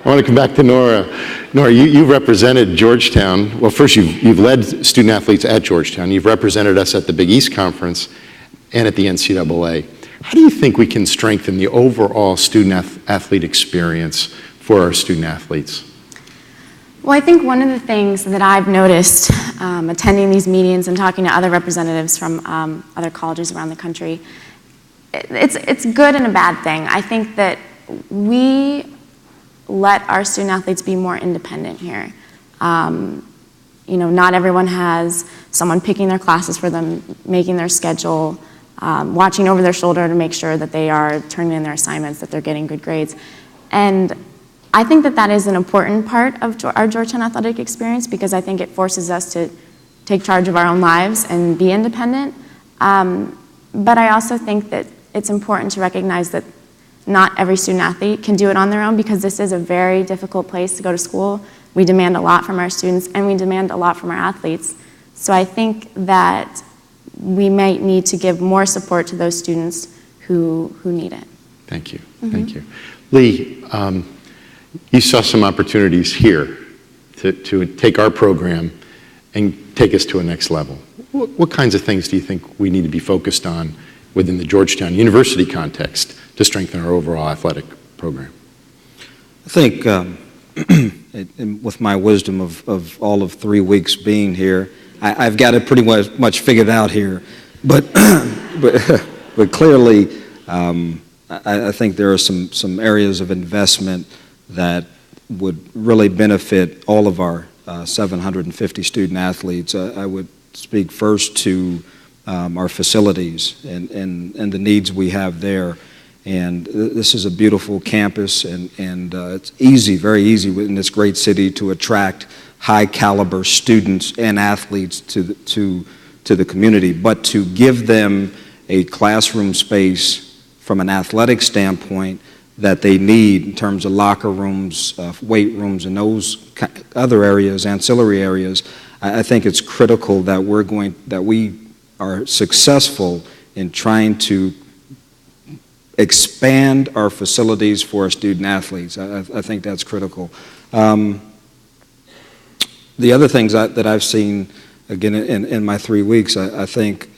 I want to come back to Nora. Nora, you've represented Georgetown. Well, first, you've led student athletes at Georgetown. You've represented us at the Big East Conference and at the NCAA. How do you think we can strengthen the overall student-athlete experience for our student athletes? Well, I think one of the things that I've noticed attending these meetings and talking to other representatives from other colleges around the country, it's good and a bad thing. I think that we let our student athletes be more independent here. You know, not everyone has someone picking their classes for them, making their schedule, watching over their shoulder to make sure that they are turning in their assignments, that they're getting good grades. And I think that that is an important part of our Georgetown athletic experience, because I think it forces us to take charge of our own lives and be independent. But I also think that it's important to recognize that not every student athlete can do it on their own, because this is a very difficult place to go to school. We demand a lot from our students, and we demand a lot from our athletes. So I think that we might need to give more support to those students who need it. Thank you. Thank you. Lee, you saw some opportunities here to take our program and take us to a next level. What kinds of things do you think we need to be focused on within the Georgetown University context to strengthen our overall athletic program? I think with my wisdom of all of 3 weeks being here, I've got it pretty much figured out here. But clearly, I think there are some areas of investment that would really benefit all of our 750 student athletes. I would speak first to our facilities and the needs we have there. And this is a beautiful campus, and it's easy, very easy in this great city to attract high caliber students and athletes to the community. But to give them a classroom space from an athletic standpoint that they need in terms of locker rooms, weight rooms, and those other areas, ancillary areas, I think it's critical that we are successful in trying to expand our facilities for our student athletes. I think that's critical. The other things that I've seen, again, in my 3 weeks, I think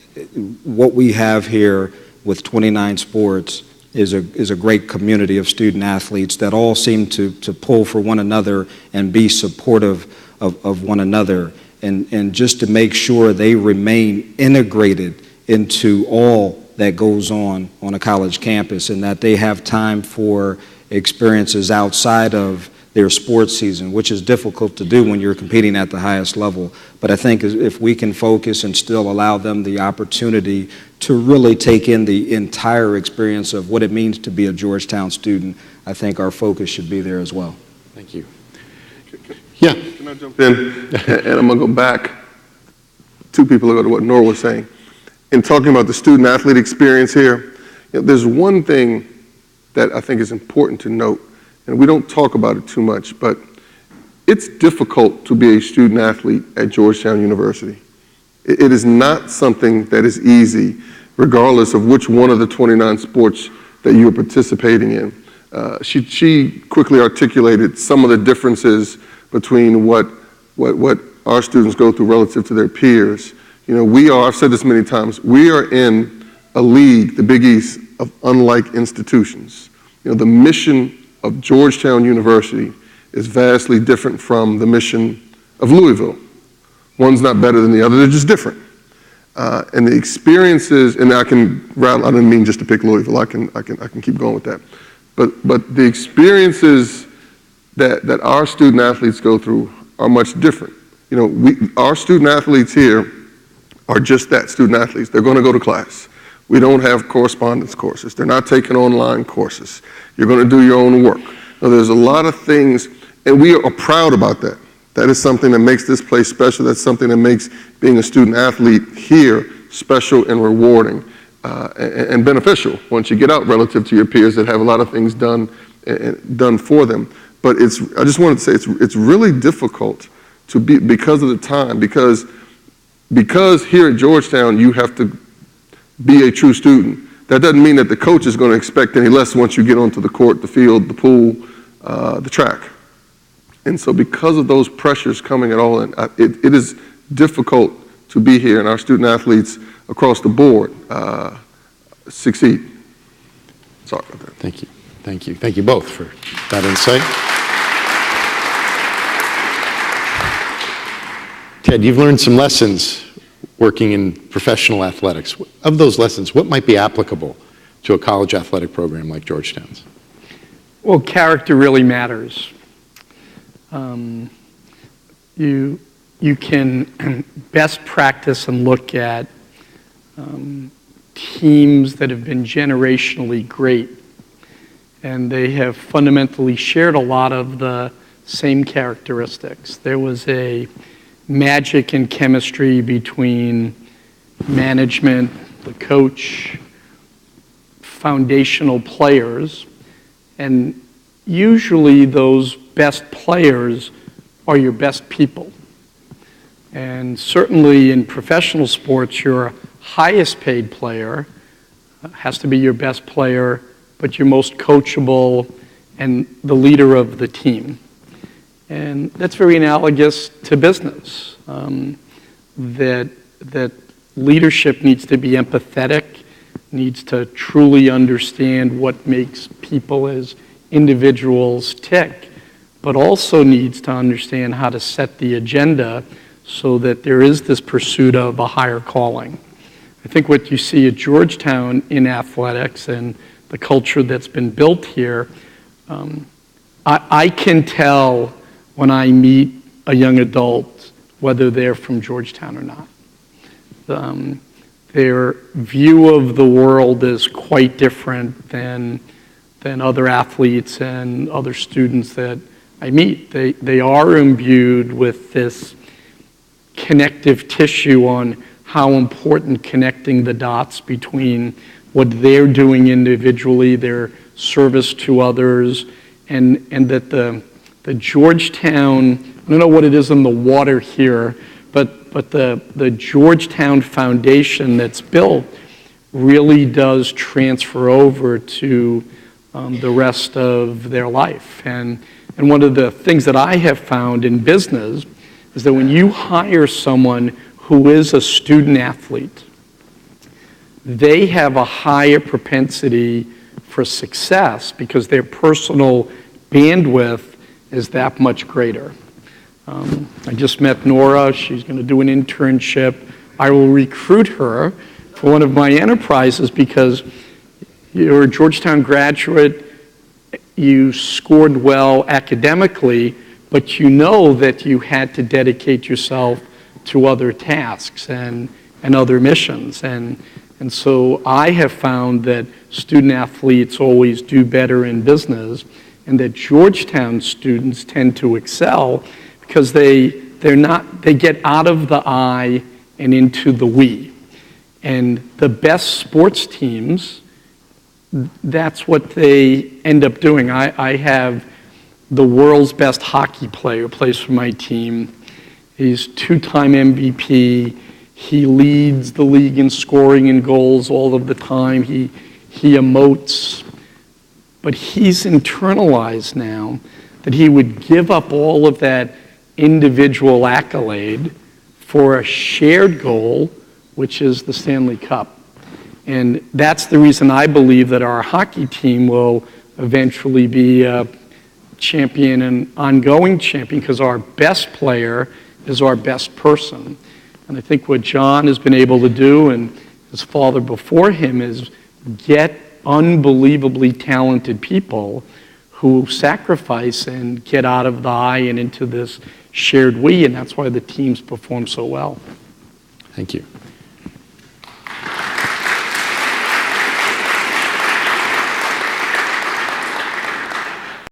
what we have here with 29 sports is a great community of student athletes that all seem to pull for one another and be supportive of one another, and just to make sure they remain integrated into all that goes on a college campus, and that they have time for experiences outside of their sports season, which is difficult to do when you're competing at the highest level. But I think if we can focus and still allow them the opportunity to really take in the entire experience of what it means to be a Georgetown student, I think our focus should be there as well. Thank you. Yeah. Can I jump in? And I'm going to go back 2 people ago to what Nora was saying. In talking about the student-athlete experience here, there's one thing that I think is important to note, and we don't talk about it too much, but it's difficult to be a student-athlete at Georgetown University. It is not something that is easy, regardless of which one of the 29 sports that you're participating in. She quickly articulated some of the differences between what our students go through relative to their peers. You know, I've said this many times, we are in a league, the Big East, of unlike institutions. You know, the mission of Georgetown University is vastly different from the mission of Louisville. One's not better than the other, they're just different. And the experiences, and I didn't mean just to pick Louisville, I can keep going with that. But the experiences that our student athletes go through are much different. You know, our student athletes here are just that, student athletes. They're going to go to class. We don't have correspondence courses. They're not taking online courses. You're going to do your own work. Now, there's a lot of things, and we are proud about that. That is something that makes this place special. That's something that makes being a student athlete here special and rewarding and beneficial once you get out relative to your peers that have a lot of things done for them. But I just wanted to say it's really difficult to be, because of the time, because here at Georgetown you have to be a true student. That doesn't mean that the coach is going to expect any less once you get onto the court, the field, the pool, the track. And so because of those pressures coming at all, it is difficult to be here, and our student athletes across the board succeed. Sorry about that. Thank you. Thank you. Thank you both for that insight. Ted, you've learned some lessons working in professional athletics. Of those lessons, what might be applicable to a college athletic program like Georgetown's? Well, character really matters. You can best practice and look at teams that have been generationally great, and they have fundamentally shared a lot of the same characteristics. There was a magic and chemistry between management, the coach, foundational players, and usually those best players are your best people. And certainly in professional sports, your highest paid player has to be your best player, but your most coachable and the leader of the team. And that's very analogous to business, that leadership needs to be empathetic, needs to truly understand what makes people as individuals tick, but also needs to understand how to set the agenda so that there is this pursuit of a higher calling. I think what you see at Georgetown in athletics and the culture that's been built here, I can tell when I meet a young adult whether they're from Georgetown or not. Their view of the world is quite different than other athletes and other students that I meet. They are imbued with this connective tissue on how important connecting the dots between what they're doing individually, their service to others, and that the Georgetown, I don't know what it is in the water here, but the Georgetown foundation that's built really does transfer over to the rest of their life. And one of the things that I have found in business is that when you hire someone who is a student athlete, they have a higher propensity for success because their personal bandwidth is that much greater. I just met Nora. She's going to do an internship. I will recruit her for one of my enterprises because you're a Georgetown graduate, you scored well academically, but you know that you had to dedicate yourself to other tasks and other missions. And so I have found that student athletes always do better in business, and that Georgetown students tend to excel because they get out of the I and into the we. And the best sports teams, that's what they end up doing. I have the world's best hockey player plays for my team. He's two-time MVP. He leads the league in scoring and goals all of the time. He emotes. But he's internalized now that he would give up all of that individual accolade for a shared goal, which is the Stanley Cup. And that's the reason I believe that our hockey team will eventually be a champion and ongoing champion, because our best player is our best person. And I think what John has been able to do, and his father before him, is get unbelievably talented people who sacrifice and get out of the I and into this shared we, and that's why the teams perform so well. Thank you.